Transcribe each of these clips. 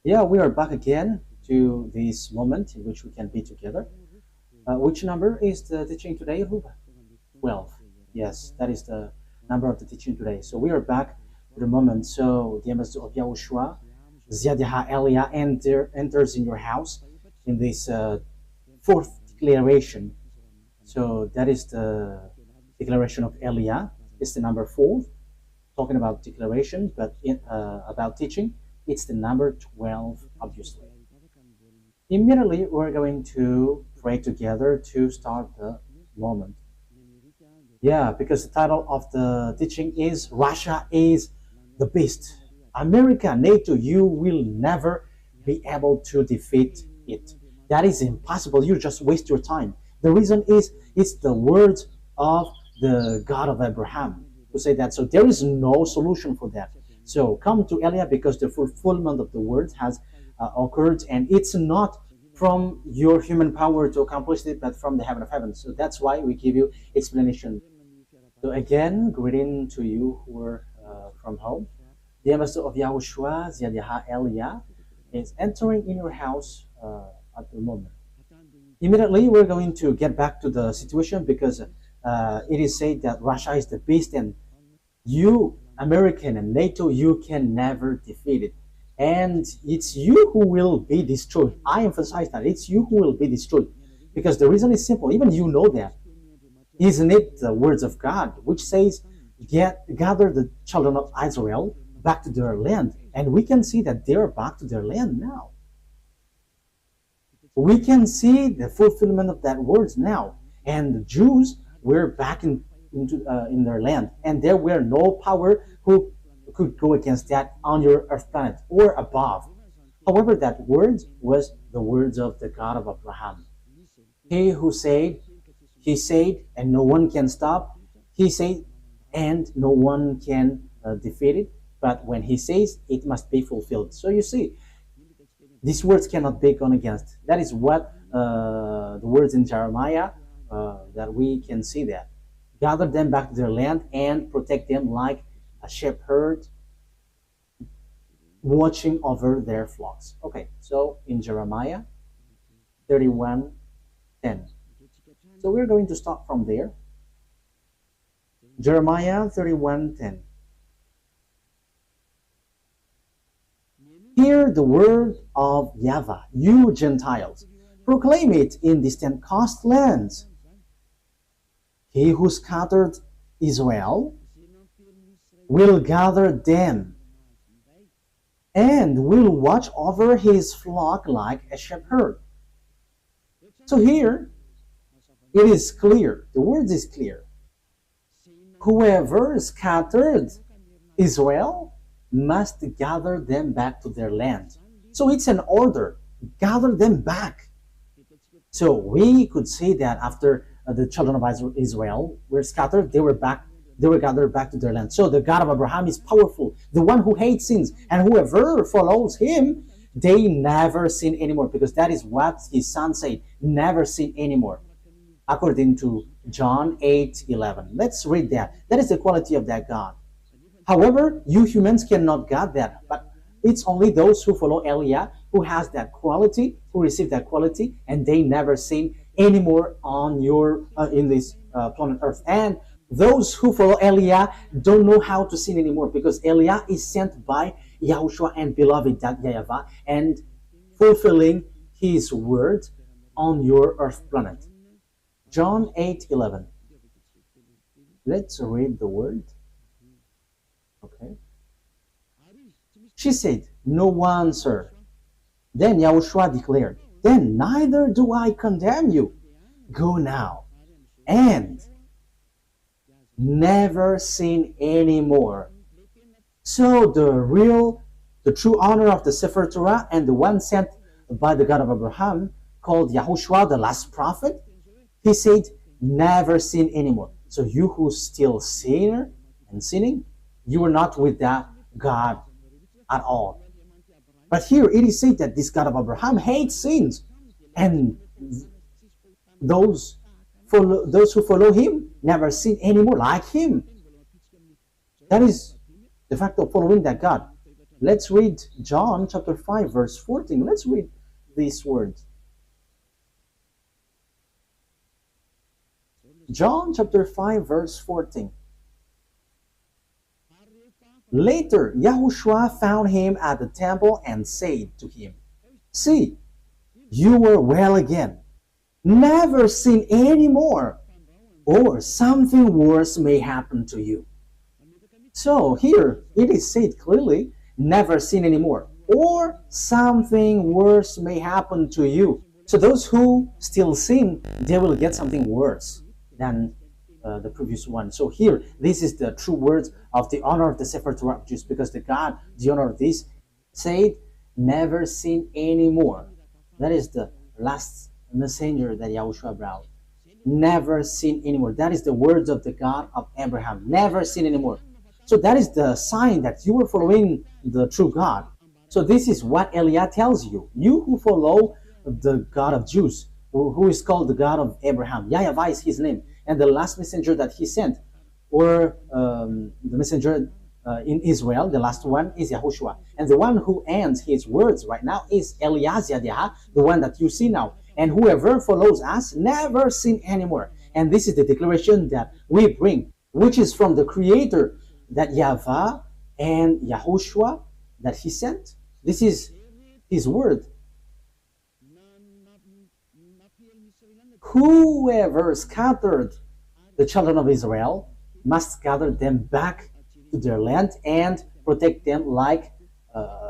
Yeah, we are back again to this moment in which we can be together. Which number is the teaching today, Ruba? 12. Yes, that is the number of the teaching today. So we are back to the moment. So the ambassador of YAHOSHUAH, Ziadiha Elia, enters in your house in this fourth declaration. So that is the declaration of Elia. It's the number 4, talking about declaration, but about teaching, it's the number 12, obviously. Immediately, we're going to pray together to start the moment. Yeah, because the title of the teaching is Russia is the beast. America, NATO, you will never be able to defeat it. That is impossible. You just waste your time. The reason is it's the words of the God of Abraham who say that. So there is no solution for that. So come to Elia because the fulfillment of the words has occurred, and it's not from your human power to accomplish it, but from the heaven of heavens. So that's why we give you explanation. So again, greeting to you who are from home. The ambassador of YAHOSHUAH, Ziadiha Elia, is entering in your house at the moment. Immediately, we're going to get back to the situation because it is said that Russia is the beast, and you, American and NATO, you can never defeat it. And it's you who will be destroyed. I emphasize that. It's you who will be destroyed. Because the reason is simple. Even you know that. Isn't it the words of God, which says, gather the children of Israel back to their land. And we can see that they're back to their land now. We can see the fulfillment of that words now. And the Jews were back in their land. And there were no power who could go against that on your earth planet or above. However, that word was the words of the God of Abraham. He who said, he said, and no one can stop. He said, and no one can defeat it. But when he says, it must be fulfilled. So you see, these words cannot be gone against. That is what the words in Jeremiah, that we can see that. Gather them back to their land and protect them like a shepherd watching over their flocks. Okay, so in Jeremiah 31:10. So we're going to start from there. Jeremiah 31:10. Hear the word of YAHVAH, you Gentiles. Proclaim it in distant coastlands. He who scattered Israel will gather them and will watch over his flock like a shepherd. So here, it is clear. The word is clear. Whoever scattered Israel must gather them back to their land. So it's an order. Gather them back. So we could say that after the children of Israel were scattered, they were gathered back to their land. So the God of Abraham is powerful, the one who hates sins, and whoever follows him, they never sin anymore, because that is what his son said, never sin anymore, according to John 8:11. Let's read that. That is the quality of that God. However, you humans cannot get that, but it's only those who follow Elia who has that quality, who receive that quality, and they never sin anymore on your in this planet Earth. And those who follow Elia don't know how to sin anymore, because Elia is sent by YAHOSHUAH and beloved YAHVAH and fulfilling his word on your earth planet. John 8:11. Let's read the word. Okay. She said, "No one, sir." Then YAHOSHUAH declared, "Then neither do I condemn you. Go now and never sin anymore." So the true honor of the Sefer Torah and the one sent by the God of Abraham, called YAHOSHUAH, the last prophet, he said, never sin anymore. So you who still sinner and sinning, you are not with that God at all. But here it is said that this God of Abraham hates sins, and those who follow him never sin anymore like him. That is the fact of following that God. Let's read John chapter 5 verse 14. Let's read these words. John chapter 5 verse 14. Later, YAHOSHUAH found him at the temple and said to him, "See, you were well again, never sin any more, or something worse may happen to you." So here it is said clearly, never sin anymore, or something worse may happen to you. So those who still sin, they will get something worse than the previous one. So here, this is the true words of the honor of the Sefer Torah of Jews, because the God, the honor of this, said, never sin anymore. That is the last messenger that YAHOSHUAH brought. Never sin anymore. That is the words of the God of Abraham. Never sin anymore. So that is the sign that you are following the true God. So this is what Eliah tells you. You who follow the God of Jews, who is called the God of Abraham. YAHVAH is his name. And the last messenger that he sent, or the messenger in Israel, the last one is YAHOSHUAH. And the one who ends his words right now is Eliezer, the one that you see now. And whoever follows us never sin anymore. And this is the declaration that we bring, which is from the Creator, that YAHVAH and YAHOSHUAH that he sent. This is his word. Whoever scattered the children of Israel must gather them back to their land and protect them like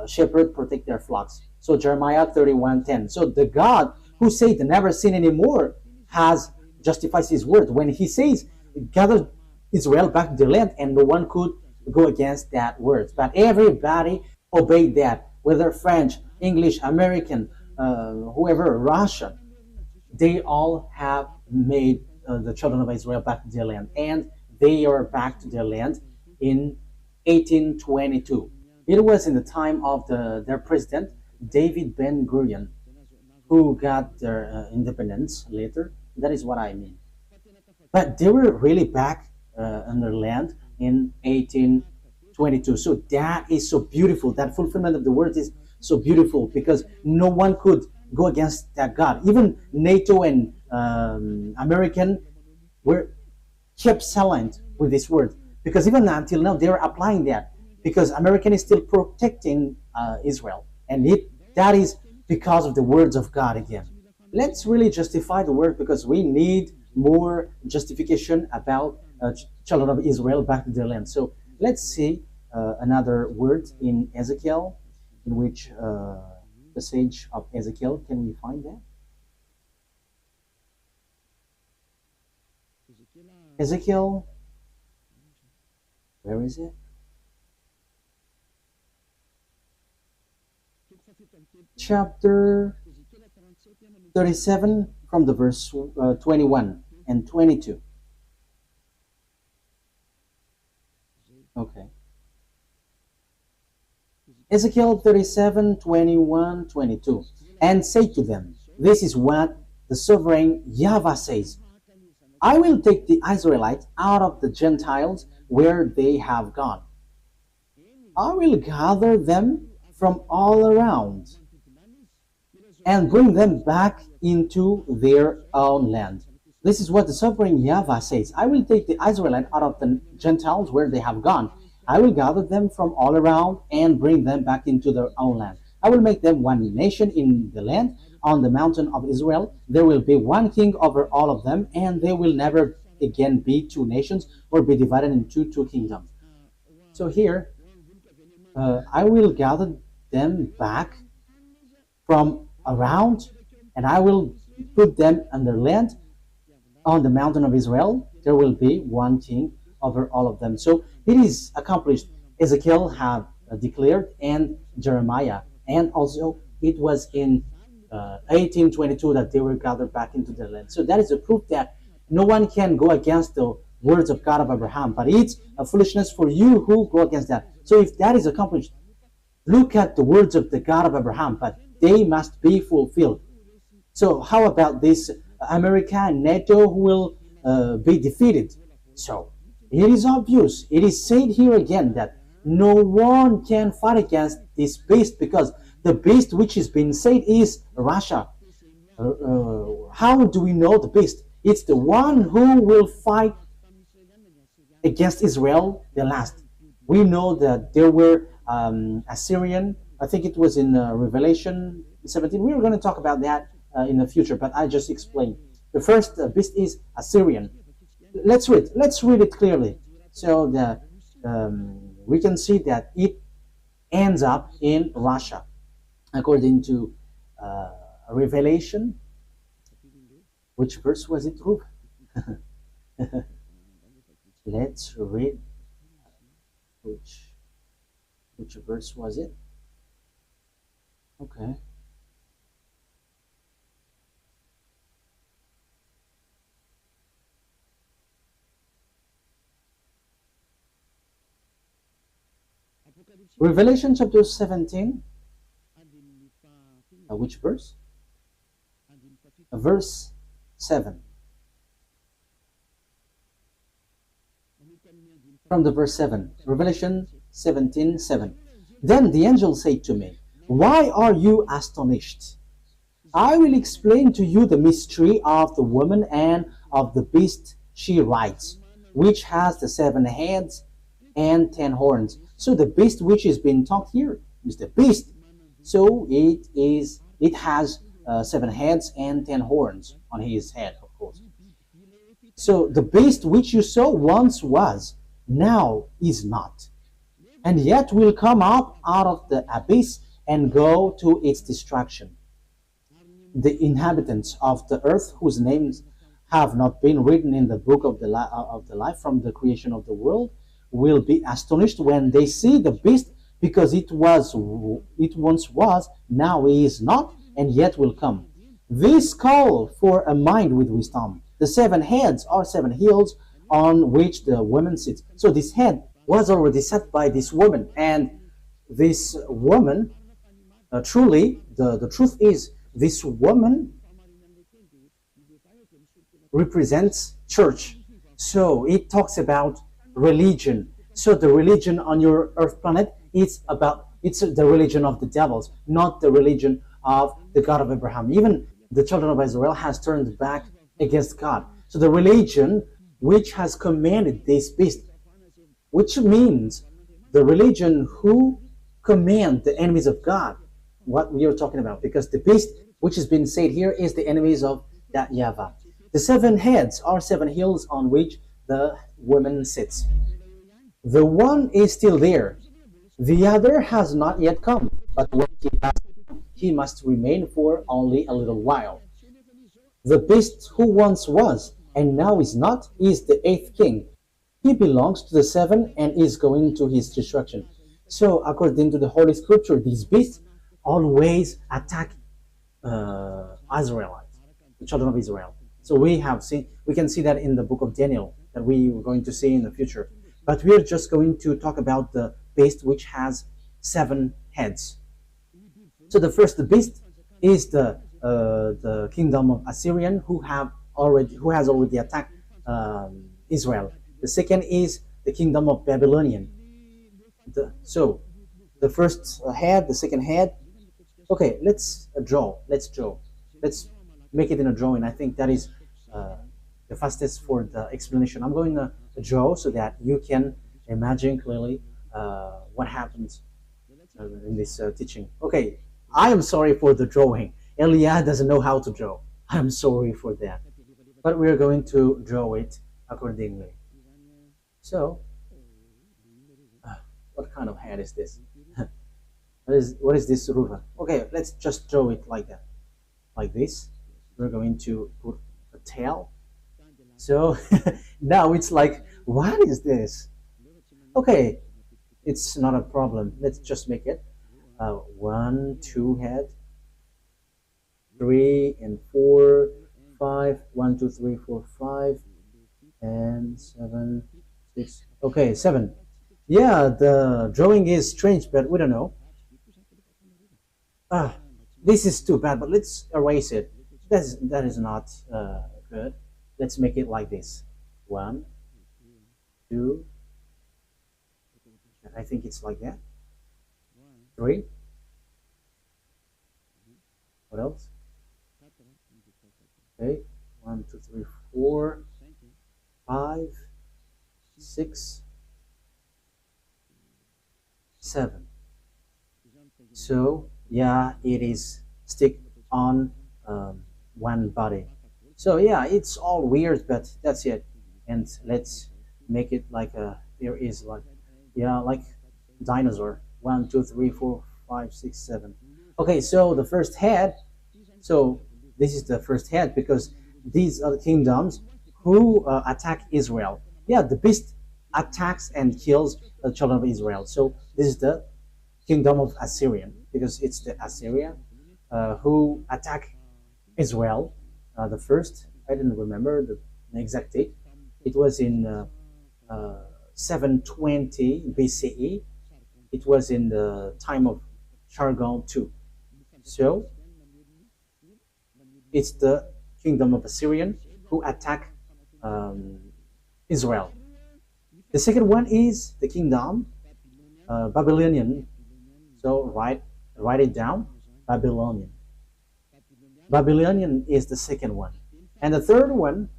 shepherds protect their flocks. So Jeremiah 31:10. So the God who said never sin anymore has justifies his word when he says gather Israel back to their land, and no one could go against that word. But everybody obeyed that, whether French, English, American, whoever, Russian. They all have made the children of Israel back to their land, and they are back to their land in 1822. It was in the time of their president, David Ben-Gurion, who got their independence later. That is what I mean. But they were really back on their land in 1822. So that is so beautiful. That fulfillment of the word is so beautiful, because no one could go against that God. Even NATO and American were kept silent with this word, because even until now they are applying that, because American is still protecting Israel, and that is because of the words of God again. Let's really justify the word, because we need more justification about children of Israel back to their land. So let's see another word in Ezekiel, in which the sage of Ezekiel. Can we find that? Ezekiel, where is it? Chapter 37 from the verse 21 and 22. Okay. Ezekiel 37, 21, 22. And say to them, this is what the sovereign YAHVAH says. I will take the Israelites out of the Gentiles where they have gone. I will gather them from all around and bring them back into their own land. This is what the sovereign YAHVAH says. I will take the Israelites out of the Gentiles where they have gone. I will gather them from all around and bring them back into their own land. I will make them one nation in the land on the mountain of Israel. There will be one king over all of them, and they will never again be two nations or be divided into two kingdoms. So here, I will gather them back from around, and I will put them on their land on the mountain of Israel. There will be one king over all of them. So it is accomplished. Ezekiel have declared, and Jeremiah, and also it was in 1822 that they were gathered back into their land. So that is a proof that no one can go against the words of God of Abraham, but it's a foolishness for you who go against that. So if that is accomplished, look at the words of the God of Abraham, but they must be fulfilled. So how about this America and NATO who will be defeated? So it is obvious. It is said here again that no one can fight against this beast, because the beast which is being said is Russia. How do we know the beast? It's the one who will fight against Israel the last. We know that there were Assyrian. I think it was in Revelation 17. We were going to talk about that in the future, but I just explained. The first beast is Assyrian. Let's read. Let's read it clearly, so that we can see that it ends up in Russia, according to Revelation. Which verse was it, Ruth? Let's read. Which verse was it? Okay. Revelation chapter 17. Which verse? Verse 7. From the verse 7. Revelation 17:7. Then the angel said to me, "Why are you astonished? I will explain to you the mystery of the woman and of the beast she rides, which has the 7 heads and 10 horns." So the beast which is being talked here is the beast. So it has 7 heads and 10 horns on his head, of course. So the beast which you saw once was, now is not, and yet will come up out of the abyss and go to its destruction. The inhabitants of the earth, whose names have not been written in the book of the life from the creation of the world, will be astonished when they see the beast, because it once was, now is not, and yet will come. This call for a mind with wisdom. The 7 heads are 7 hills on which the woman sits. So this head was already set by this woman, and this woman, truly, the truth is, this woman represents church. So it talks about religion. So the religion on your earth planet, it's the religion of the devils, not the religion of the God of Abraham. Even the children of Israel has turned back against God. So the religion which has commanded this beast, which means the religion who command the enemies of God, what we are talking about, because the beast which has been said here is the enemies of that YAHVAH. The 7 heads are 7 hills on which the woman sits. The one is still there. The other has not yet come, but when he does, he must remain for only a little while. The beast who once was and now is not is the 8th king. He belongs to the 7 and is going to his destruction. So according to the Holy Scripture, these beasts always attack Israelites, the children of Israel. So we can see that in the book of Daniel, that we are going to see in the future. But we are just going to talk about the beast which has 7 heads. So the first beast is the kingdom of Assyrian, who has already attacked Israel. The second is the kingdom of Babylonian. So the first head, the second head. Okay, let's draw. Let's make it in a drawing. I think that is the fastest for the explanation. I'm going to draw so that you can imagine clearly what happens in this teaching. Okay, I am sorry for the drawing. Elia doesn't know how to draw. I'm sorry for that. But we are going to draw it accordingly. So, what kind of head is this? What is this, Ruva? Okay, let's just draw it like that. Like this. We're going to put a tail. So, now it's like, what is this? Okay, it's not a problem. Let's just make it 1, 2 head, 3 and 4, 5, 1, 2, 3, 4, 5, and 7, 6. Okay, 7. Yeah, the drawing is strange, but we don't know. This is too bad, but let's erase it. That is not good. Let's make it like this. 1, 2, I think it's like that. 3. What else? Okay, 1, 2, 3, 4, 5, 6, 7. So yeah, it is stick on one body. So yeah, it's all weird, but that's it. And let's make it like there is like, yeah, like dinosaur. 1, 2, 3, 4, 5, 6, 7. Okay, so the first head. So this is the first head because these are the kingdoms who attack Israel. Yeah, the beast attacks and kills the children of Israel. So this is the kingdom of Assyrian because it's the Assyria who attack Israel. The first, I didn't remember the exact date. It was in 720 BCE. It was in the time of Sargon II. So it's the kingdom of Assyrian who attack Israel. The second one is the kingdom Babylonian. So write it down, Babylonian. Babylonian is the second one. And the third one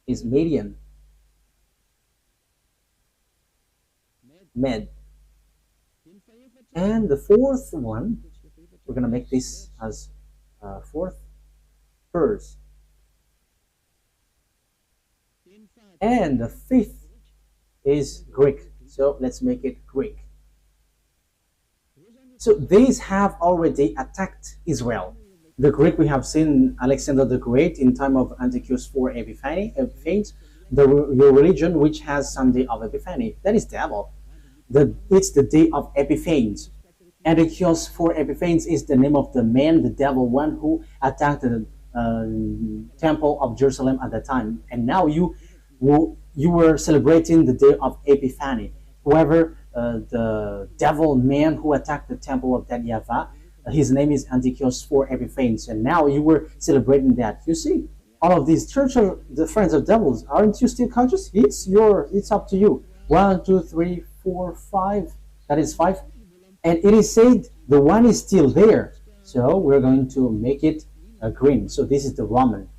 is Median. Med. And the fourth one, we're going to make this as fourth, Pers. And the fifth is Greek. So let's make it Greek. So these have already attacked Israel. The Greek, we have seen Alexander the Great in time of Antiochus IV Epiphanes, the religion which has Sunday of Epiphany. That is devil. It's the day of Epiphanes. Antiochus IV Epiphanes is the name of the man, the devil one who attacked the temple of Jerusalem at the time. And now you were celebrating the day of Epiphany. Whoever the devil man who attacked the temple of that YAHVAH, his name is Antiochus IV Epiphanes, and now you were celebrating that. You see, all of these church are the friends of devils. Aren't you still conscious? It's up to you. 1, 2, 3, 4, 5. That is 5. And it is said the one is still there. So we're going to make it green. So this is the Roman.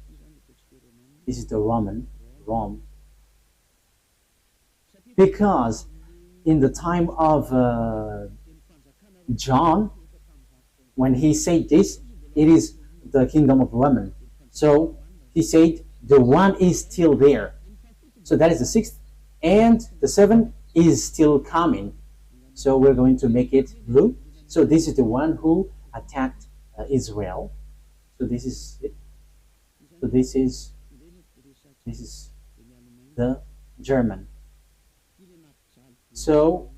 This is the Roman. Rome. Because in the time of John, when he said this, it is the kingdom of Roman. So he said the one is still there. So that is the 6th. And the 7th is still coming. So we're going to make it blue. So this is the one who attacked Israel. So this is it. So this is the German. So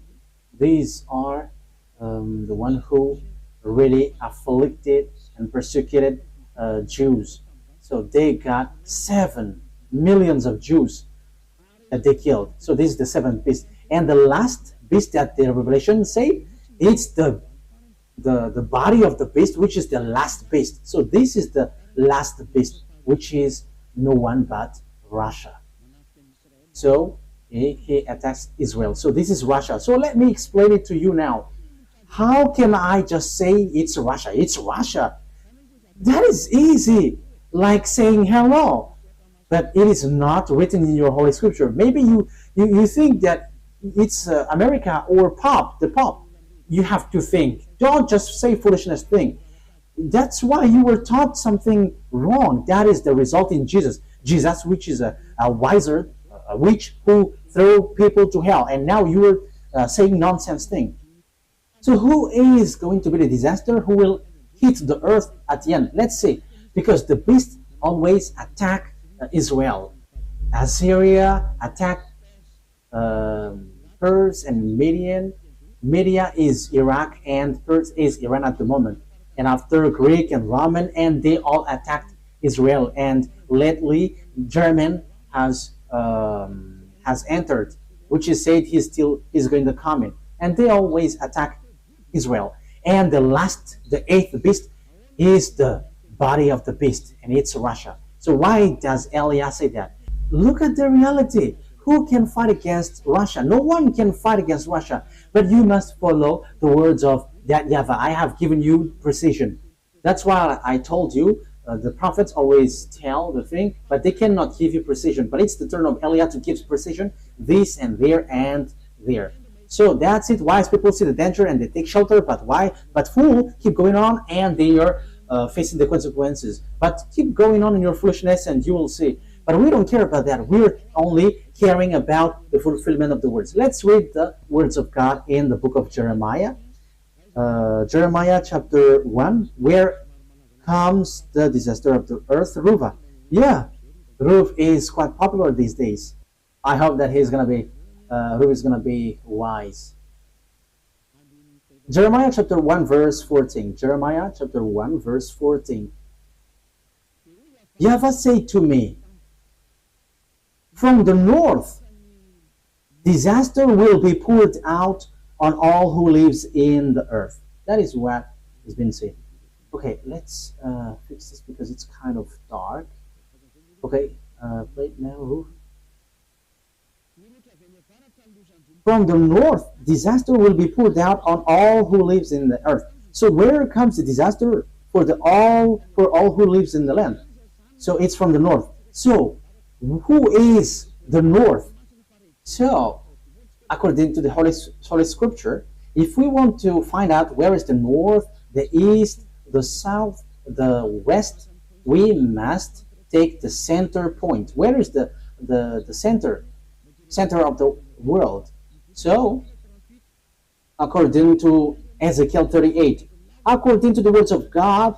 these are the one who really afflicted and persecuted Jews. So they got 7 millions of Jews that they killed. So this is the 7th beast. And the last beast that the Revelation say, it's the body of the beast, which is the last beast. So this is the last beast, which is no one but Russia. So he attacks Israel. So this is Russia. So let me explain it to you now. How can I just say it's Russia? It's Russia. That is easy, like saying hello. But it is not written in your Holy Scripture. Maybe you think that it's America or the Pope. You have to think. Don't just say foolishness thing. That's why you were taught something wrong. That is the result in Jesus. Jesus, which is a witch who threw people to hell. And now you are saying nonsense thing. So who is going to be the disaster? Who will hit the earth at the end? Let's see. Because the beast always attack Israel. Assyria attacked Pers and Median. Media is Iraq and Pers is Iran at the moment. And after Greek and Roman, and they all attacked Israel. And lately, German has entered, which is said he's going to come in. And they always attack Israel. And the 8th beast is the body of the beast, and it's Russia. So why does Elias say that? Look at the reality. Who can fight against Russia? No one can fight against Russia. But you must follow the words of that YAHVAH. I have given you precision. That's why I told you the prophets always tell the thing, but they cannot give you precision. But it's the turn of Eliah to give precision, this and there and there. So that's it. Wise people see the danger and they take shelter, but why? But fool keep going on and they are facing the consequences. But keep going on in your foolishness and you will see. But we don't care about that. We're only caring about the fulfillment of the words. Let's read the words of God in the book of Jeremiah. Jeremiah chapter 1, where comes the disaster of the earth, Ruva. Yeah, Ruv is quite popular these days. I hope that Ruv is gonna be wise. Jeremiah chapter 1 verse 14. Jeremiah chapter 1 verse 14. YAHVAH said to me, from the north, disaster will be poured out on all who lives in the earth. That is what has been said. Okay, let's fix this because it's kind of dark. Okay, play it now. From the north, disaster will be poured out on all who lives in the earth. So where comes the disaster for all who lives in the land? So it's from the north. So who is the north? So according to the Holy Scripture, if we want to find out where is the north, the east, the south, the west, we must take the center point. Where is the center of the world? So according to Ezekiel 38, according to the words of God,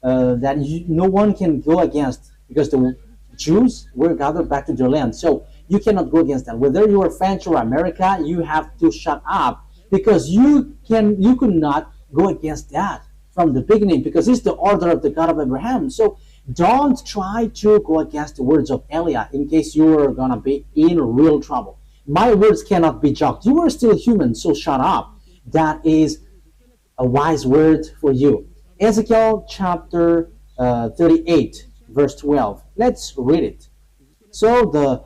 that no one can go against, because the Jews were gathered back to their land. So you cannot go against them. Whether you are French or America, you have to shut up, because you could not go against that from the beginning, because it's the order of the God of Abraham. So don't try to go against the words of Eliah in case you are gonna be in real trouble. My words cannot be joked. You are still human, so shut up. That is a wise word for you. Ezekiel chapter 38 verse 12. Let's read it. So the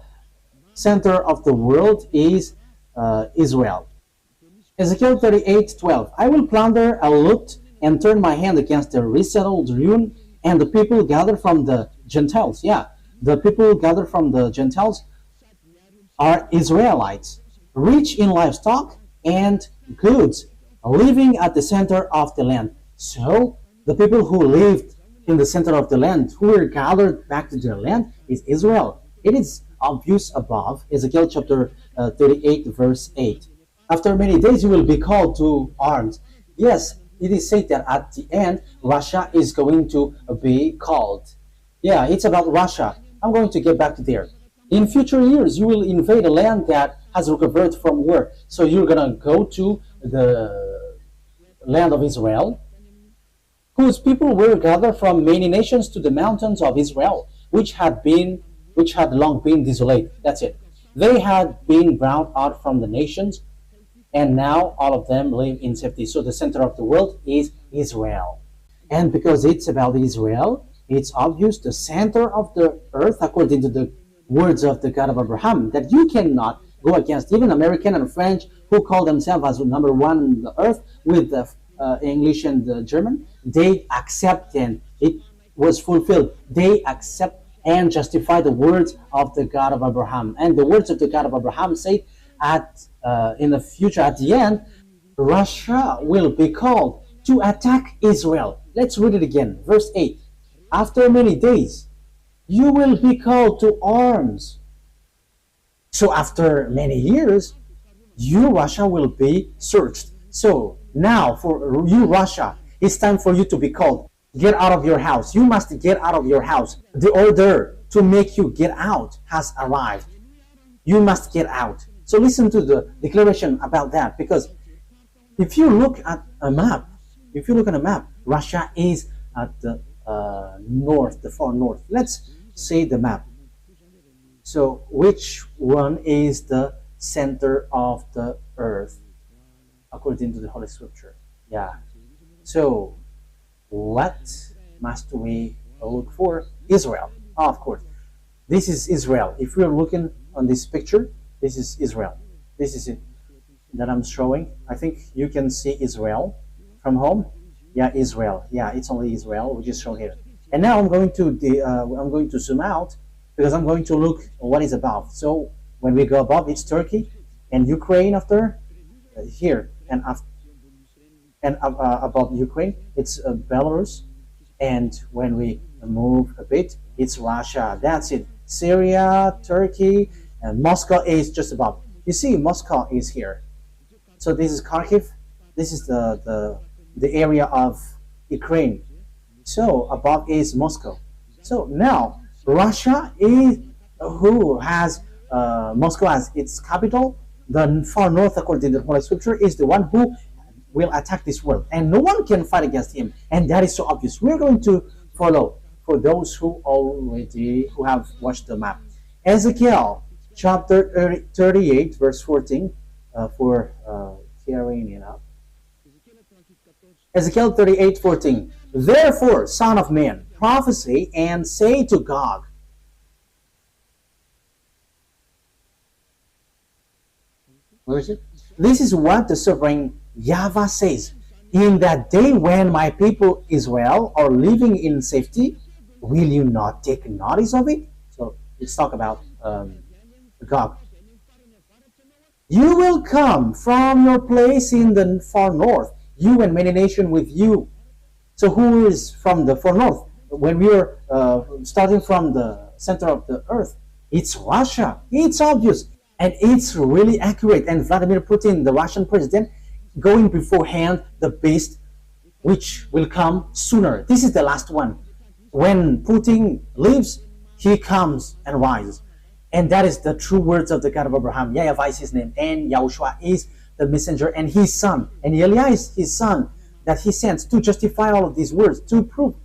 center of the world is Israel. Ezekiel 38:12. I will plunder a loot and turn my hand against the resettled ruin and the people gathered from the Gentiles. Yeah, the people gathered from the Gentiles are Israelites, rich in livestock and goods, living at the center of the land. So the people who lived in the center of the land, who were gathered back to their land, is Israel. It is obvious above, Ezekiel chapter 38 verse 8. After many days you will be called to arms. Yes, it is said that at the end Russia is going to be called. Yeah, it's about Russia. I'm going to get back to there. In future years, you will invade a land that has recovered from war. So you're gonna go to the land of Israel, whose people were gathered from many nations to the mountains of Israel, which had long been desolate. That's it. They had been drowned out from the nations, and now all of them live in safety. So the center of the world is Israel. And because it's about Israel, it's obvious the center of the earth, according to the words of the God of Abraham, that you cannot go against. Even American and French, who call themselves as number one on the earth with the English and the German, they accept, and it was fulfilled. They accept and justify the words of the God of Abraham. And the words of the God of Abraham say in the future, at the end, Russia will be called to attack Israel. Let's read it again. Verse 8. After many days, you will be called to arms. So after many years, you, Russia, will be searched. So now for you, Russia, it's time for you to be called. Get out of your house. You must get out of your house. The order to make you get out has arrived. You must get out. So listen to the declaration about that, because if you look at a map, Russia is at the north, the far north. Let's see the map. So which one is the center of the earth according to the Holy Scripture? Yeah. So what must we look for? Israel. Oh, of course. This is Israel. If we're looking on this picture, this is Israel. This is it that I'm showing. I think you can see Israel from home. Yeah, Israel. Yeah, it's only Israel, which is shown here. And now I'm going to zoom out because I'm going to look what is above. So when we go above, it's Turkey and Ukraine after here, and above Ukraine, it's Belarus. And when we move a bit, it's Russia. That's it. Syria, Turkey, and Moscow is just above. You see, Moscow is here. So this is Kharkiv. This is the area of Ukraine. So above is Moscow. So now Russia is who has Moscow as its capital. The far north, according to the Holy Scripture, is the one who will attack this world, and no one can fight against him. And that is so obvious. We're going to follow for those who have watched the map. Ezekiel chapter 38, verse 14, for carrying it up. Ezekiel 38:14. Therefore, son of man, prophesy and say to Gog. Where is it? This is what the sovereign YAHVAH says. In that day when my people Israel are living in safety, will you not take notice of it? So let's talk about Gog. You will come from your place in the far north, you and many nations with you. So who is from the far north? When we are starting from the center of the earth, it's Russia. It's obvious. And it's really accurate. And Vladimir Putin, the Russian president, going beforehand the beast which will come sooner. This is the last one. When Putin leaves, he comes and rises. And that is the true words of the God of Abraham. YAHVAH is his name, and YAHOSHUAH is the messenger and his son. And Eliah is his son that he sends to justify all of these words, to prove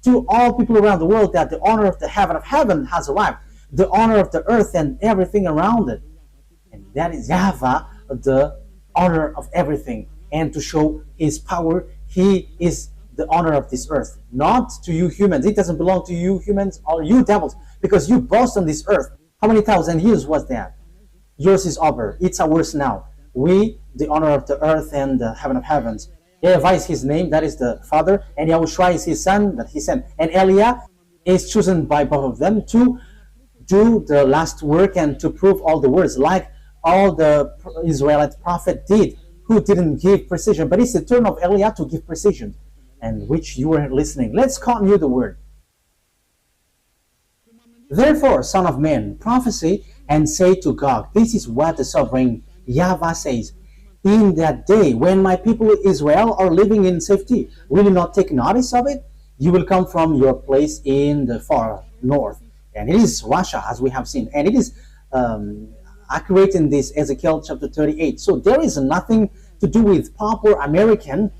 to all people around the world that the honor of the heaven of heaven has arrived, the honor of the earth and everything around it. And that is YAHVAH, the honor of everything. And to show his power, he is the honor of this earth, not to you humans. It doesn't belong to you humans or you devils, because you boast on this earth. How many thousand years was that? Yours is over. It's ours now. We, the honor of the earth and the heaven of heavens. YAHVAH is his name, that is the Father, and YAHOSHUAH is his son that he sent. And Eliah is chosen by both of them to do the last work and to prove all the words, like all the Israelite prophet did, who didn't give precision. But it's the turn of Eliah to give precision, and which you were listening. Let's continue the word. Therefore, son of man, prophesy and say to Gog, this is what the sovereign YAHVAH says. In that day, when my people Israel are living in safety, will you not take notice of it? You will come from your place in the far north. And it is Russia, as we have seen. And it is accurate in this Ezekiel chapter 38. So there is nothing to do with Pop or American.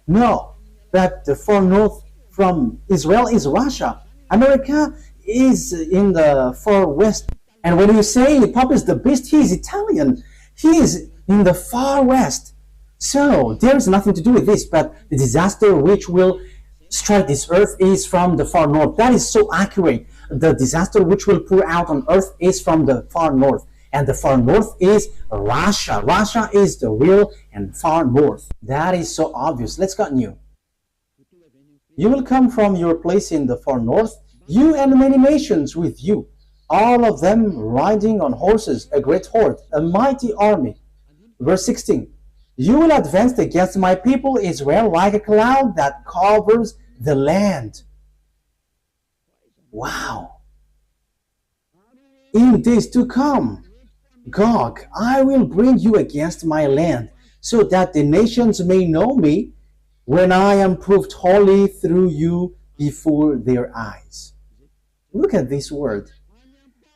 No, but the far north from Israel is Russia. America is in the far west. And when you say the Pop is the beast, he is Italian. He is in the far west. So there is nothing to do with this, but the disaster which will strike this earth is from the far north. That is so accurate. The disaster which will pour out on earth is from the far north. And the far north is Russia. Russia is the real and far north. That is so obvious. Let's continue. You will come from your place in the far north, you and many nations with you, all of them riding on horses, a great horde, a mighty army. Verse 16. You will advance against my people Israel like a cloud that covers the land. Wow. In days to come, Gog, I will bring you against my land, so that the nations may know me when I am proved holy through you before their eyes. Look at this word.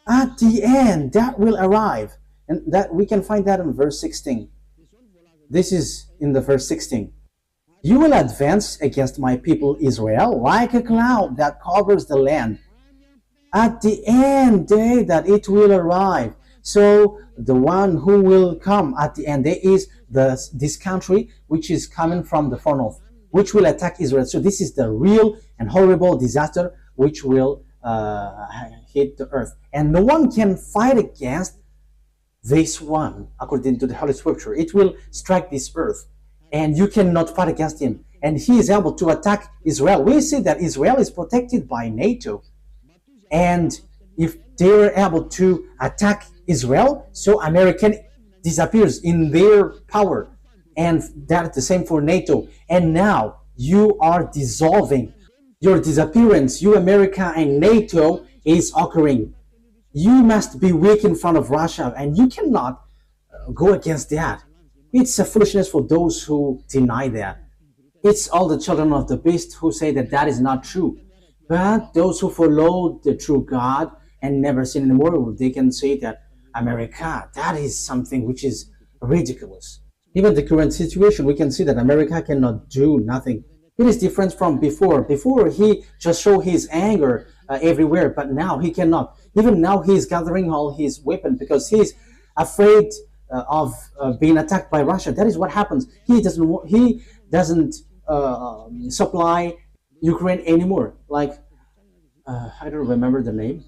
At the end, that will arrive. And that we can find that in verse 16. This is in the verse 16. You will advance against my people Israel like a cloud that covers the land. At the end day that it will arrive. So the one who will come at the end day is this country which is coming from the far north, which will attack Israel. So this is the real and horrible disaster which will hit the earth, and no one can fight against this one. According to the Holy Scripture, it will strike this earth, and you cannot fight against him, and he is able to attack Israel. We see that Israel is protected by NATO, and if they are able to attack Israel, so American disappears in their power, and that's the same for NATO. And now you are dissolving. Your disappearance, you America and NATO, is occurring. You must be weak in front of Russia, and you cannot go against that. It's a foolishness for those who deny that. It's all the children of the beast who say that that is not true. But those who follow the true God and never sin anymore, they can say that America, that is something which is ridiculous. Even the current situation, we can see that America cannot do nothing. It is different from before. Before, he just showed his anger everywhere, but now he cannot. Even now, he is gathering all his weapons because he is afraid of being attacked by Russia. That is what happens. He doesn't supply Ukraine anymore. Like I don't remember the name.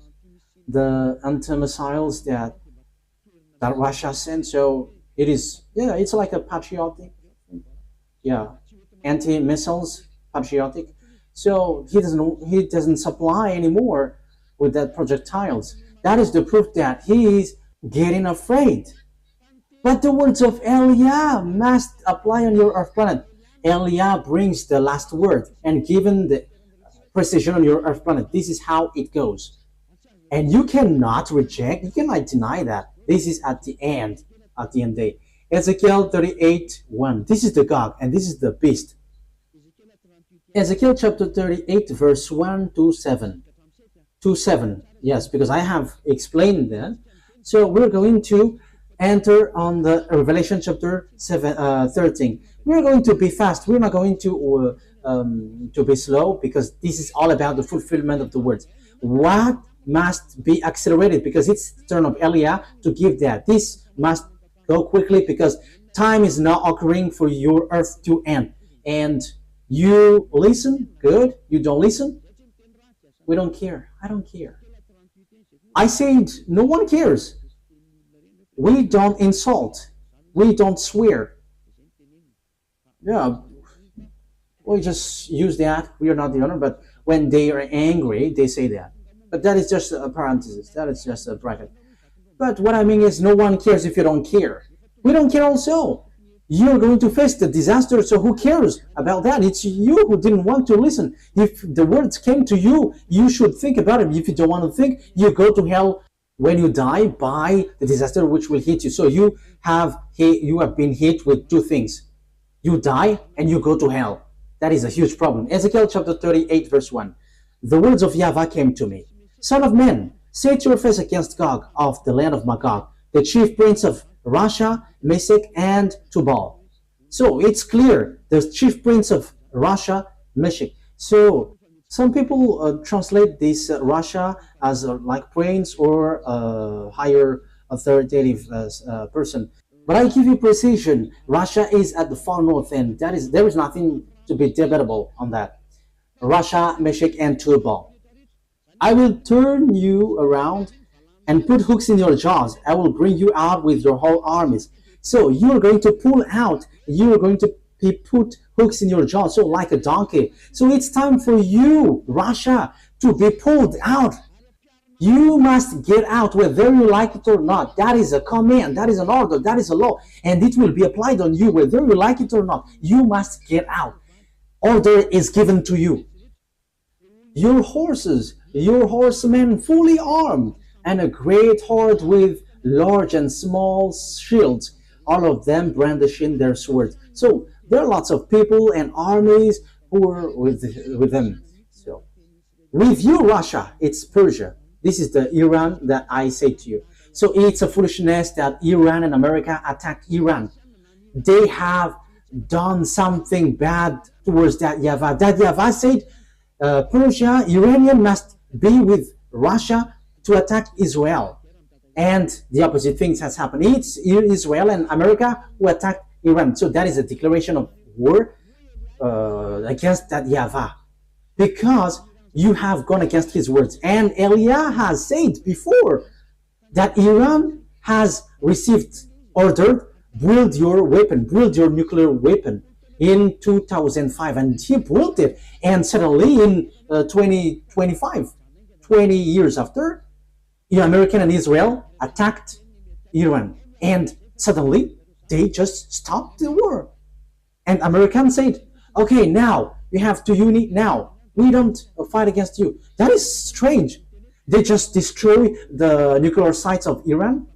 The anti-missiles that Russia sent. So it is, yeah, it's like a patriotic, yeah, anti-missiles, patriotic. So he doesn't supply anymore with that projectiles. That is the proof that he is getting afraid. But the words of YAH must apply on your earth planet. YAH brings the last word, and given the precision on your earth planet, this is how it goes. And you cannot reject, you cannot deny that. This is at the end day. Ezekiel 38:1. This is the Gog, and this is the beast. Ezekiel chapter 38, verse 1 to 7. To 7. Yes, because I have explained that. So we're going to enter on the Revelation chapter 13. We're going to be fast. We're not going to be slow, because this is all about the fulfillment of the words. What must be accelerated, because it's the turn of YAH to give that. This must go quickly, because time is now occurring for your earth to end. And you listen, good. You don't listen, we don't care. I don't care. I said no one cares. We don't insult. We don't swear. Yeah, we just use that. We are not the owner, but when they are angry, they say that. But that is just a parenthesis. That is just a bracket. But what I mean is, no one cares if you don't care. We don't care also. You're going to face the disaster, so who cares about that? It's you who didn't want to listen. If the words came to you, you should think about it. If you don't want to think, you go to hell when you die by the disaster which will hit you. So you have been hit with two things. You die and you go to hell. That is a huge problem. Ezekiel chapter 38, verse 1. The words of YAHVAH came to me. Son of man, set your face against Gog of the land of Magog, the chief prince of Russia, Meshech, and Tubal. So it's clear, the chief prince of Russia, Meshech. So some people translate this Russia as like prince or higher authoritative person. But I give you precision. Russia is at the far north end. There is nothing to be debatable on that. Russia, Meshech, and Tubal. I will turn you around and put hooks in your jaws. I will bring you out with your whole armies. So you're going to pull out. You're going to put hooks in your jaws, so like a donkey. So it's time for you, Russia, to be pulled out. You must get out whether you like it or not. That is a command. That is an order. That is a law. And it will be applied on you whether you like it or not. You must get out. Order is given to you. Your horses, your horsemen fully armed, and a great horde with large and small shields, all of them brandishing their swords. So there are lots of people and armies who are with them. So with you, Russia, it's Persia. This is the Iran that I say to you. So it's a foolishness that Iran and America attacked Iran. They have done something bad towards that YAHVAH. That YAHVAH said Persia, Iranian must be with Russia to attack Israel. And the opposite things has happened. It's Israel and America who attacked Iran. So that is a declaration of war against that YAHVAH. Because you have gone against his words. And Elia has said before that Iran has received order, build your weapon, build your nuclear weapon in 2005, and he built it. And suddenly in 2025, 20 years after, America and Israel attacked Iran, and suddenly they just stopped the war. And Americans said, okay, now we have to unite. Now we don't fight against you. That is strange. They just destroy the nuclear sites of Iran,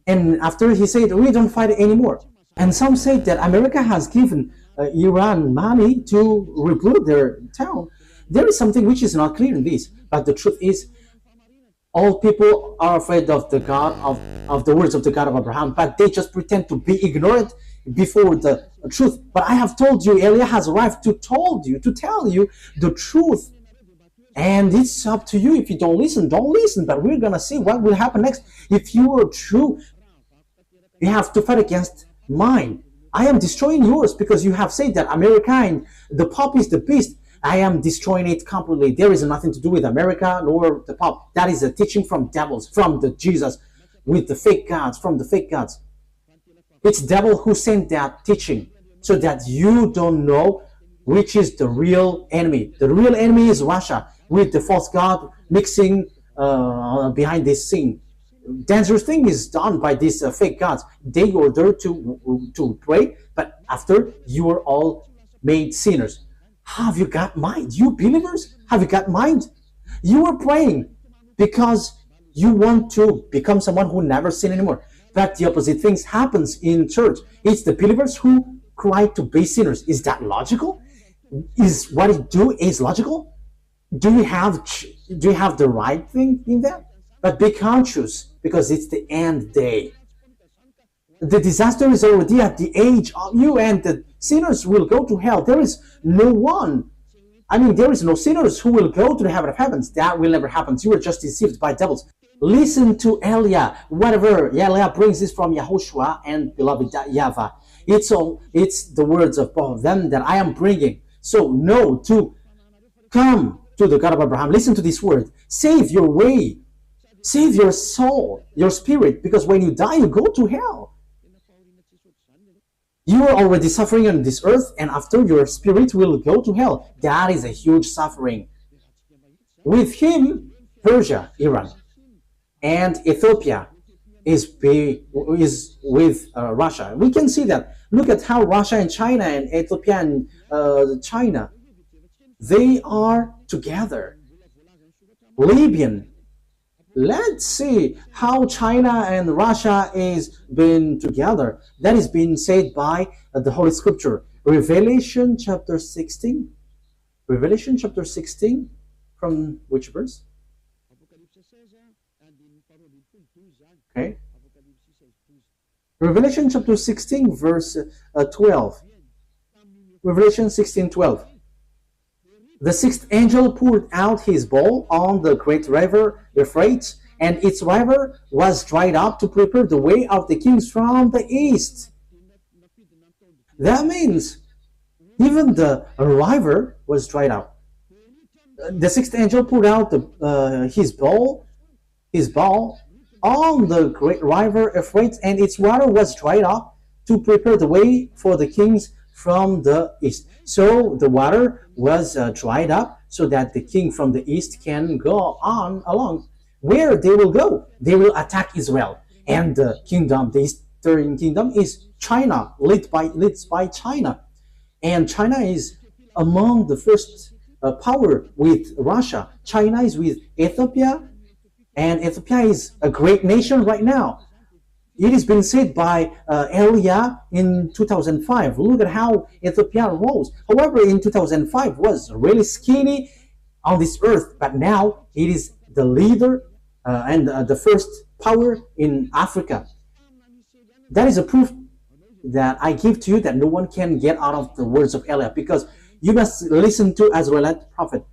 and after he said, we don't fight anymore. And some say that America has given Iran money to rebuild their town. There is something which is not clear in this, but the truth is, all people are afraid of the God of the words of the God of Abraham, but they just pretend to be ignorant before the truth. But I have told you, Elia has arrived to tell you the truth. And it's up to you. If you don't listen, don't listen. But we're gonna see what will happen next. If you are true, you have to fight against mine. I am destroying yours because you have said that America and the Pope is the beast. I am destroying it completely. There is nothing to do with America nor the Pope. That is a teaching from devils, from the Jesus, with the fake gods, from the fake gods. It's devil who sent that teaching so that you don't know which is the real enemy. The real enemy is Russia, with the false god mixing behind this scene. Dangerous thing is done by these fake gods. They order to pray, but after you are all made sinners. Have you got mind? You believers, have you got mind? You are praying because you want to become someone who never sin anymore. But the opposite things happens in church. It's the believers who cry to be sinners. Is that logical? Is what you do is logical? Do you have the right thing in that? But be conscious, because it's the end day. The disaster is already at the age of you, and the sinners will go to hell. There is no one. There is no sinners who will go to the heaven of heavens. That will never happen. You are just deceived by devils. Listen to Elia. Whatever Elia brings is from YAHOSHUAH and beloved YAHVAH. It's the words of both of them that I am bringing. So know to come to the God of Abraham. Listen to this word. Save your way. Save your soul, your spirit, because when you die, you go to hell. You are already suffering on this earth, and after your spirit will go to hell. That is a huge suffering. With him, Persia, Iran, and Ethiopia is with Russia. We can see that. Look at how Russia and China and Ethiopia and China, they are together. Libyan. Let's see how China and Russia is being together. That is being said by the Holy Scripture. Revelation chapter 16. Revelation chapter 16, from which verse? Okay. Revelation chapter 16, verse 12. Revelation 16:12. The sixth angel poured out his bowl on the great river Euphrates, and its river was dried up to prepare the way of the kings from the east. That means even the river was dried up. The sixth angel poured out his bowl on the great river Euphrates, and its water was dried up to prepare the way for the kings from the east. So the water was dried up so that the king from the east can go on along. Where they will go? They will attack Israel. And the kingdom, the eastern kingdom, is China, led by China. And China is among the first power with Russia. China is with Ethiopia, and Ethiopia is a great nation right now. It has been said by Elia in 2005. Look at how Ethiopia rose. However, in 2005 was really skinny on this earth, but now it is the leader and the first power in Africa. That is a proof that I give to you that no one can get out of the words of Elia, because you must listen to Israelite prophet.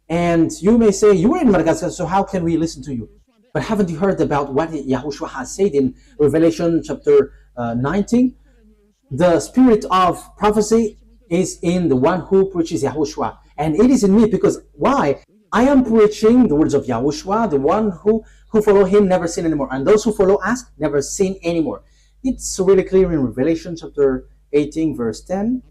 And you may say, you are in Madagascar, so how can we listen to you? But haven't you heard about what YAHOSHUAH has said in Revelation chapter 19? The spirit of prophecy is in the one who preaches YAHOSHUAH. And it is in me, because why? I am preaching the words of Yahushua, the one who follow him never sin anymore, and those who follow us never sin anymore. It's really clear in Revelation chapter 18, verse 10.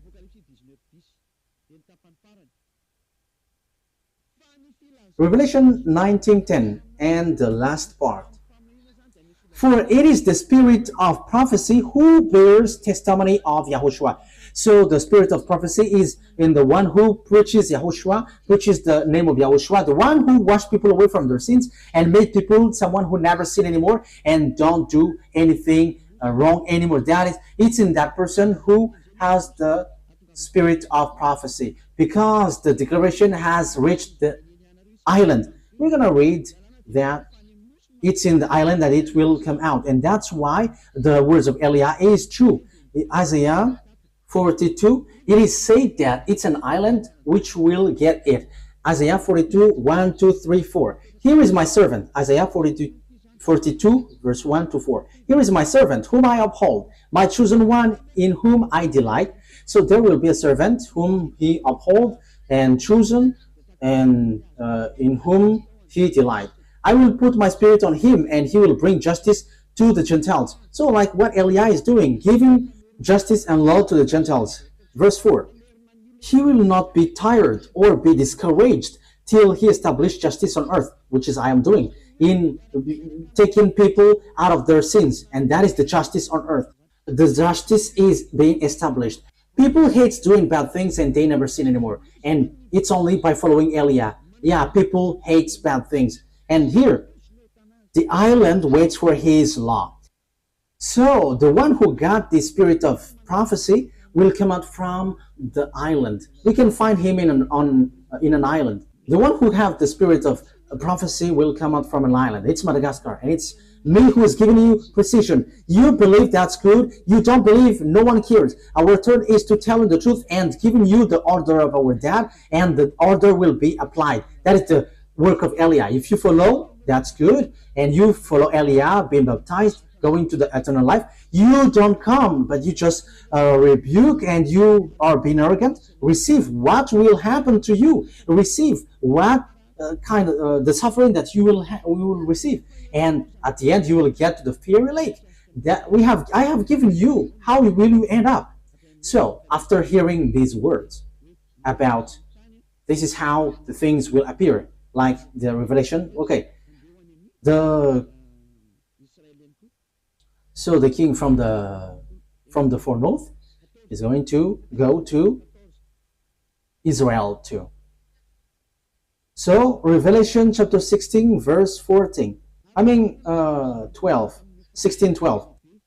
Revelation 19:10, and the last part. For it is the spirit of prophecy who bears testimony of Yahushua. So the spirit of prophecy is in the one who preaches Yahushua, preaches the name of Yahushua, the one who washed people away from their sins and made people someone who never sin anymore and don't do anything wrong anymore. It's in that person who has the spirit of prophecy, because the declaration has reached the island. We're going to read that it's in the island that it will come out, and that's why the words of Eliah is true. Isaiah 42, it is said that it's an island which will get it. Isaiah 42, 1, 2, 3, 4. Here is my servant. Isaiah 42, verse 1 to 4. Here is my servant whom I uphold, my chosen one in whom I delight. So there will be a servant whom he uphold and chosen, and in whom he delight. I will put my spirit on him, and he will bring justice to the Gentiles. So like what Eliah is doing, giving justice and law to the Gentiles. Verse 4. He will not be tired or be discouraged till he established justice on earth, which is I am doing, in taking people out of their sins. And that is the justice on earth. The justice is being established. People hate doing bad things and they never sin anymore. And it's only by following Eliah. Yeah, people hate bad things. And here, the island waits for his law. So the one who got the spirit of prophecy will come out from the island. We can find him in an island. The one who have the spirit of prophecy will come out from an island. It's Madagascar, and it's me who is giving you precision. You believe that's good. You don't believe, no one cares. Our turn is to tell you the truth and giving you the order of our dad, and the order will be applied. That is the work of Eliah. If you follow, that's good, and you follow Eliah, being baptized, going to the eternal life. You don't come, but you just rebuke, and you are being arrogant. Receive what will happen to you. Receive what kind of the suffering that you will receive, and at the end you will get to the fiery lake. I have given you. How will you end up? So after hearing these words about this is how the things will appear, like the revelation. Okay, so the king from the far north is going to go to Israel too. So Revelation chapter 16 verse 14. 12.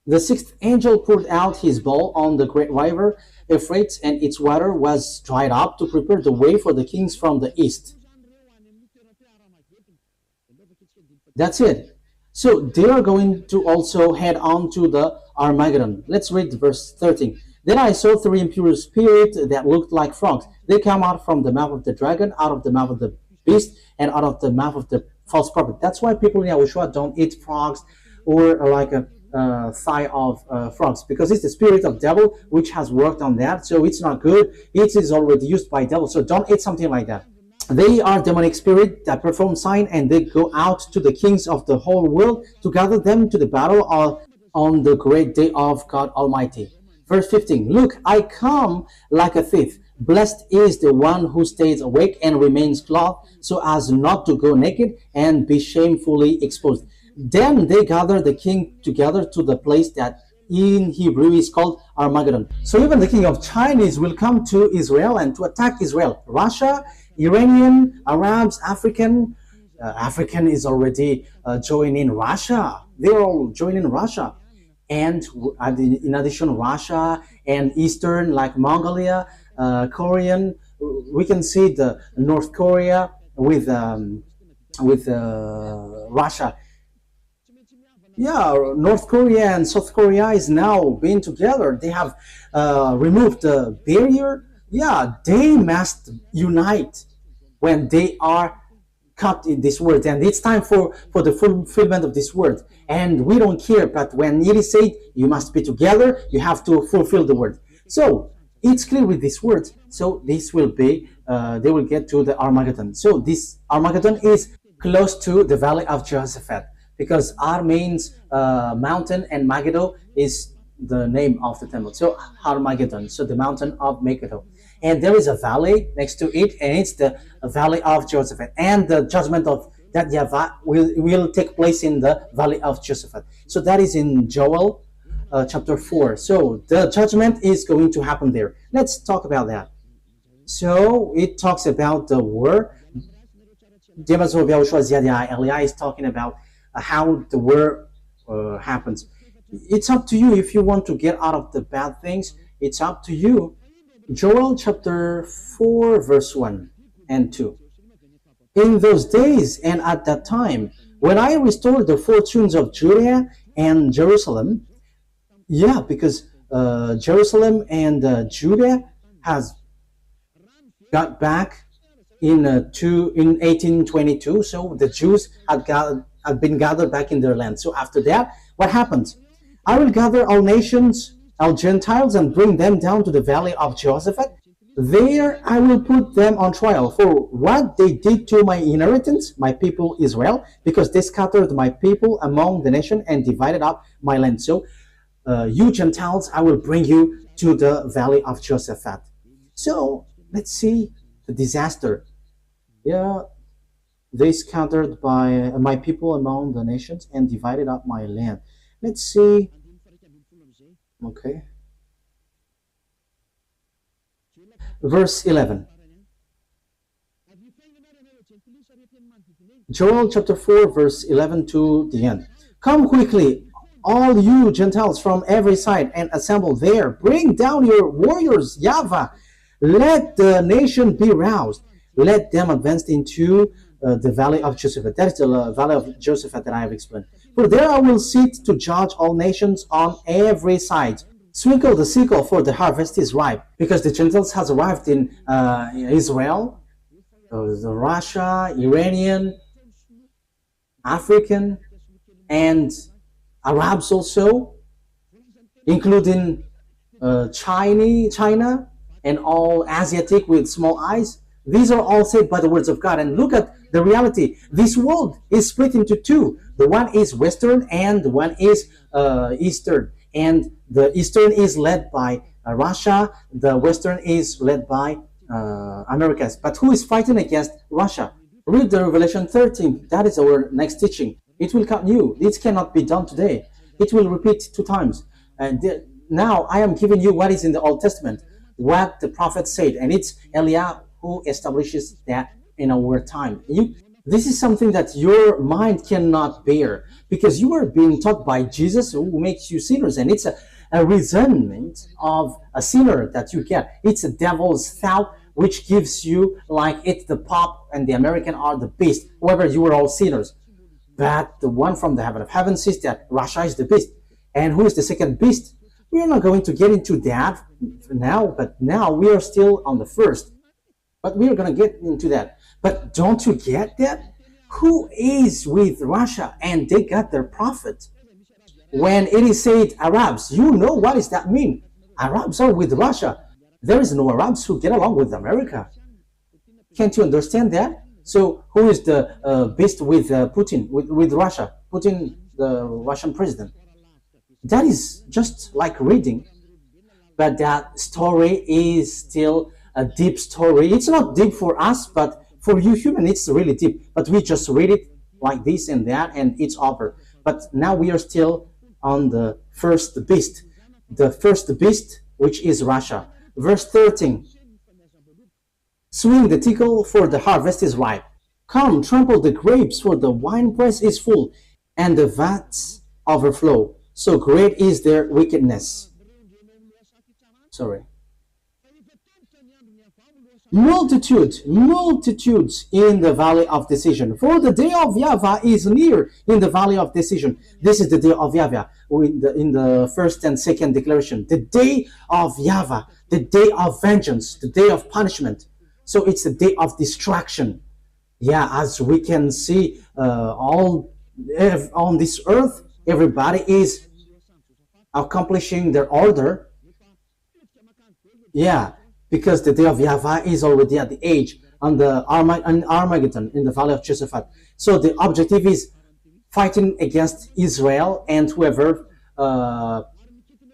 The sixth angel poured out his bowl on the great river Euphrates, and its water was dried up to prepare the way for the kings from the east. That's it. So they are going to also head on to the Armageddon. Let's read verse 13. Then I saw three impure spirits that looked like frogs. They come out from the mouth of the dragon, out of the mouth of the beast, and out of the mouth of the false prophet. That's why people in YAHOSHUAH don't eat frogs or like a thigh of frogs, because it's the spirit of devil which has worked on that. So it's not good. It is already used by devil. So don't eat something like that. They are demonic spirit that perform sign, and they go out to the kings of the whole world to gather them to the battle on the great day of God Almighty. Verse 15. Look, I come like a thief. Blessed is the one who stays awake and remains clothed, so as not to go naked and be shamefully exposed. Then they gather the king together to the place that in Hebrew is called Armageddon. So even the king of Chinese will come to Israel and to attack Israel. Russia, Iranian, Arabs, African is already joining Russia. They're all joining Russia. And in addition, Russia and Eastern, like Mongolia, Korean, we can see the North Korea with Russia. Yeah, North Korea and South Korea is now being together. They have removed the barrier. Yeah, they must unite when they are cut in this word, and it's time for the fulfillment of this word. And we don't care, but when it is said you must be together, you have to fulfill the word. So it's clear with these words. So this will be, they will get to the Armageddon. So this Armageddon is close to the valley of Jehoshaphat, because Ar means mountain, and Megiddo is the name of the temple. So Armageddon, so the mountain of Megiddo. And there is a valley next to it, and it's the valley of Jehoshaphat. And the judgment of that YAHVAH will take place in the valley of Jehoshaphat. So that is in Joel chapter 4. So the judgment is going to happen there. Let's talk about that. So it talks about the war. YAHOSHUAH is talking about how the war happens. It's up to you if you want to get out of the bad things. It's up to you. Joel chapter 4 verse 1 and 2. In those days and at that time, when I restored the fortunes of Judah and Jerusalem, because Jerusalem and Judah has got back in 1822. So the Jews had been gathered back in their land. So after that, what happens? I will gather all nations, all Gentiles, and bring them down to the valley of Jehoshaphat. There I will put them on trial for what they did to my inheritance, my people Israel, because they scattered my people among the nation and divided up my land. So you Gentiles, I will bring you to the valley of Jehoshaphat. So let's see the disaster. They scattered by my people among the nations and divided up my land. Let's see. Okay. Verse 11. Joel chapter 4 verse 11 to the end. Come quickly, all you Gentiles from every side, and assemble there. Bring down your warriors, YAHVAH. Let the nation be roused. Let them advance into the valley of Jehoshaphat. That is the valley of Jehoshaphat that I have explained. For there I will sit to judge all nations on every side. Sprinkle the sickle, for the harvest is ripe. Because the Gentiles has arrived in Israel, Russia, Iranian, African, and Arabs also, including China, and all Asiatic with small eyes. These are all saved by the words of God. And look at the reality. This world is split into two. The one is Western and the one is Eastern. And the Eastern is led by Russia. The Western is led by Americas. But who is fighting against Russia? Read the Revelation 13. That is our next teaching. It will come new. This cannot be done today. It will repeat 2 times. And now I am giving you what is in the Old Testament, what the prophet said. And it's Eliah who establishes that in our time. This is something that your mind cannot bear, because you are being taught by Jesus, who makes you sinners, and it's a resentment of a sinner that you get. It's a devil's thought which gives you like it's the Pope and the American are the beast. However, you are all sinners. But the one from the heaven of heaven says that Russia is the beast. And who is the second beast? We are not going to get into that now, but now we are still on the first. But we are going to get into that. But don't you get that? Who is with Russia? And they got their prophet. When it is said Arabs, you know what does that mean? Arabs are with Russia. There is no Arabs who get along with America. Can't you understand that? So who is the beast with Putin, with Russia? Putin, the Russian president. That is just like reading. But that story is still a deep story. It's not deep for us, but for you human, it's really deep. But we just read it like this and that, and it's over. But now we are still on the first beast. The first beast, which is Russia. Verse 13. Swing the tickle, for the harvest is ripe. Come, trample the grapes, for the winepress is full, and the vats overflow. So great is their wickedness. Sorry. Multitudes in the valley of decision. For the day of YAHVAH is near in the valley of decision. This is the day of YAHVAH in the first and second declaration. The day of YAHVAH, the day of vengeance, the day of punishment. So it's the day of destruction. Yeah, as we can see, all on this earth, everybody is accomplishing their order. Yeah, because the day of YAHVAH is already at the age on the Armageddon in the valley of Josaphat. So the objective is fighting against Israel and whoever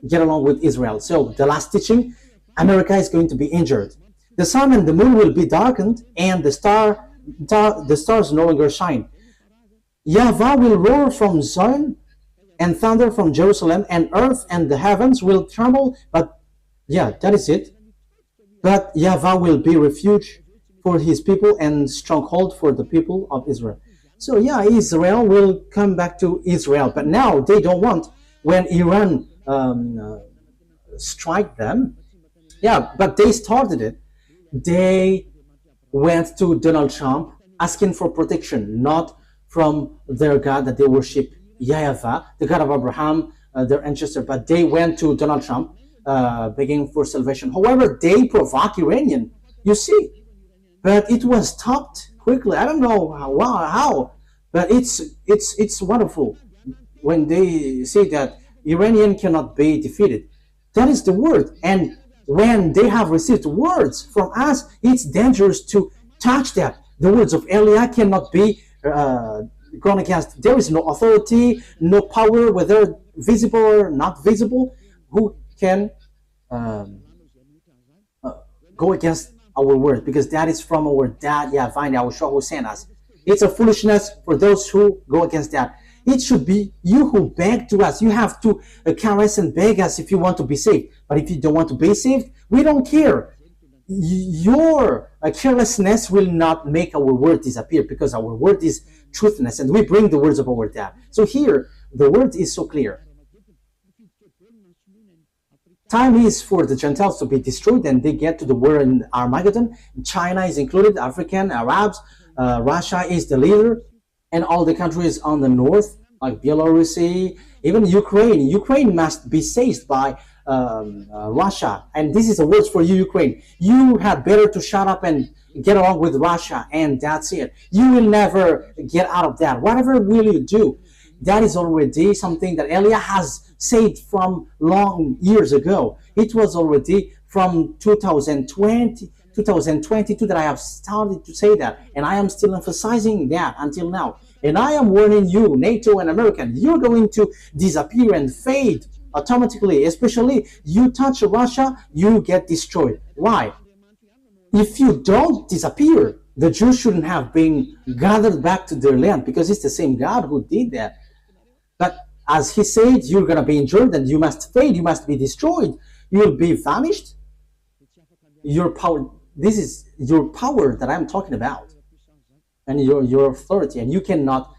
get along with Israel. So the last teaching, America is going to be injured. The sun and the moon will be darkened, and the stars no longer shine. YAHVAH will roar from Zion and thunder from Jerusalem, and earth and the heavens will tremble. But yeah, that is it. But YAHVAH will be refuge for his people and stronghold for the people of Israel. So yeah, Israel will come back to Israel, but now they don't want when Iran strike them. Yeah, but they started it. They went to Donald Trump asking for protection, not from their God that they worship, YAHVAH, the God of Abraham, their ancestor, but they went to Donald Trump begging for salvation. However, they provoke Iranian, you see, but it was stopped quickly. I don't know how, but it's wonderful when they say that Iranian cannot be defeated. That is the word, and when they have received words from us, it's dangerous to touch that. The words of Eliah cannot be gone against. There is no authority, no power, whether visible or not visible, who can go against our word, because that is from our dad, YAHVAH and YAHOSHUAH, who sent us. It's a foolishness for those who go against that. It should be you who beg to us. You have to caress and beg us if you want to be saved. But if you don't want to be saved, we don't care. Your carelessness will not make our word disappear, because our word is truthness, and we bring the words of our dad. So here, the word is so clear. Time is for the Gentiles to be destroyed, and they get to the war in Armageddon. China is included, African, Arabs, Russia is the leader, and all the countries on the north, like Belarus, even Ukraine. Ukraine must be seized by Russia. And this is the words for you, Ukraine. You had better to shut up and get along with Russia, and that's it. You will never get out of that. Whatever will you do? That is already something that Eliah has said from long years ago. It was already from 2022 that I have started to say that, and I am still emphasizing that until now. And I am warning you, NATO and American, you're going to disappear and fade automatically. Especially you touch Russia, you get destroyed. Why? If you don't disappear, the Jews shouldn't have been gathered back to their land, because it's the same God who did that. But as he said, you're going to be injured and you must fade, you must be destroyed, you will be vanished. Your power, this is your power that I'm talking about, and your authority, and you cannot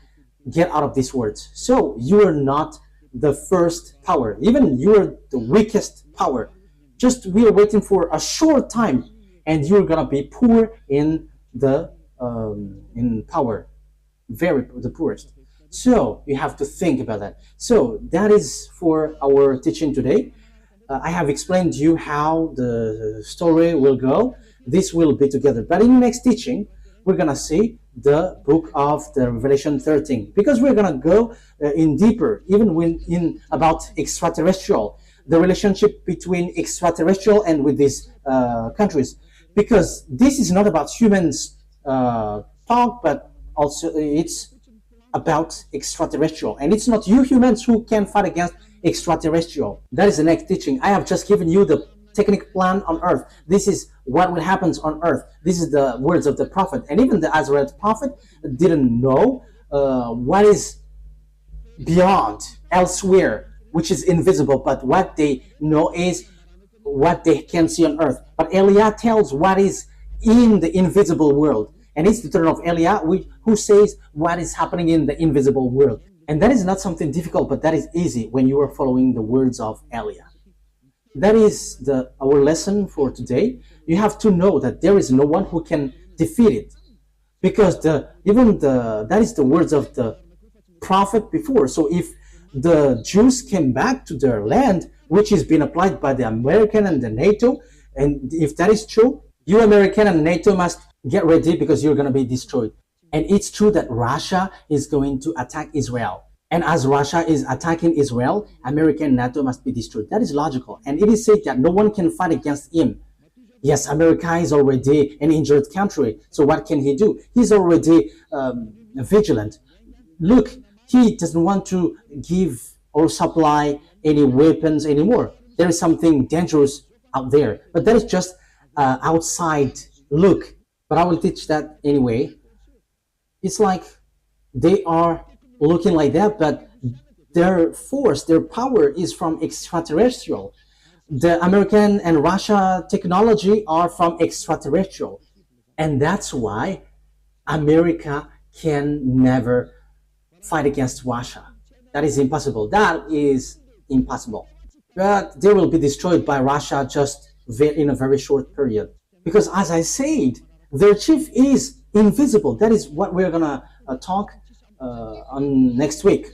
get out of these words. So you are not the first power, even you are the weakest power. Just we are waiting for a short time, and you're gonna be poor in the in power, the poorest. So you have to think about that. So that is for our teaching today. I have explained to you how the story will go. This will be together. But in the next teaching, we're going to see the book of the Revelation 13. Because we're going to go in deeper, even in about extraterrestrial, the relationship between extraterrestrial and with these countries. Because this is not about humans talk, but also it's about extraterrestrial. And it's not you humans who can fight against extraterrestrial. That is the next teaching. I have just given you the technical plan on earth. This is what will happen on earth. This is the words of the prophet. And even the Israelite prophet didn't know what is beyond, elsewhere, which is invisible. But what they know is what they can see on earth. But Eliah tells what is in the invisible world. And it's the turn of Eliah who says what is happening in the invisible world. And that is not something difficult, but that is easy when you are following the words of Eliah. That is our lesson for today. You have to know that there is no one who can defeat it. Because that is the words of the prophet before. So if the Jews came back to their land, which is being applied by the American and the NATO, and if that is true, you American and NATO must get ready, because you're going to be destroyed. And it's true that Russia is going to attack Israel. And as Russia is attacking Israel, America and NATO must be destroyed. That is logical. And it is said that no one can fight against him. Yes, America is already an injured country. So what can he do? He's already vigilant. Look, he doesn't want to give or supply any weapons anymore. There is something dangerous out there, but that is just outside look. But I will teach that anyway. It's like they are looking like that, but their force, their power is from extraterrestrial. The American and Russia technology are from extraterrestrial. And that's why America can never fight against Russia. That is impossible. That is impossible. But they will be destroyed by Russia just in a very short period. Because as I said, their chief is invisible. That is what we're gonna talk on next week.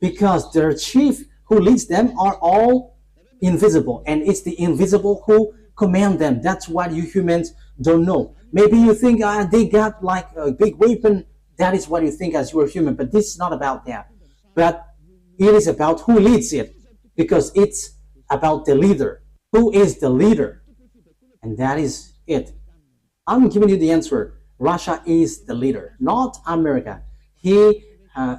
Because their chief who leads them are all invisible, and it's the invisible who command them. That's what you humans don't know. Maybe you think they got like a big weapon. That is what you think as you are human, but this is not about that. But it is about who leads it, because it's about the leader. Who is the leader? And that is it. I'm giving you the answer. Russia is the leader, not America. He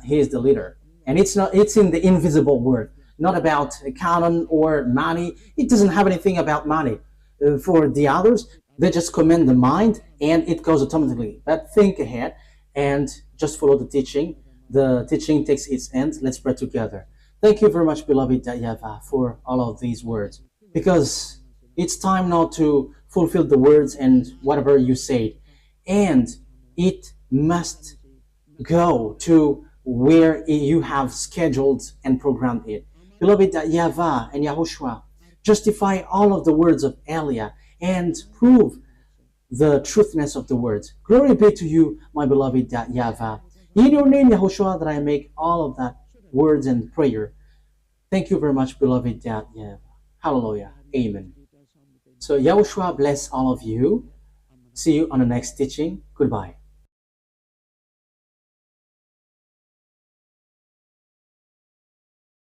is the leader, and it's not. It's in the invisible word, not about cannon or money. It doesn't have anything about money. For the others, they just command the mind, and it goes automatically. But think ahead and just follow the teaching. The teaching takes its end. Let's pray together. Thank you very much, beloved YAHVAH, for all of these words, because it's time now to fulfill the words and whatever you said, and it must go to where you have scheduled and programmed it. Beloved YAHVAH and YAHOSHUAH, justify all of the words of Elia and prove the truthness of the words. Glory be to you, my beloved YAHVAH. In your name, YAHOSHUAH, that I make all of that words and prayer. Thank you very much, beloved YAHVAH. Hallelujah. Amen. So YAHOSHUAH bless all of you. See you on the next teaching. Goodbye.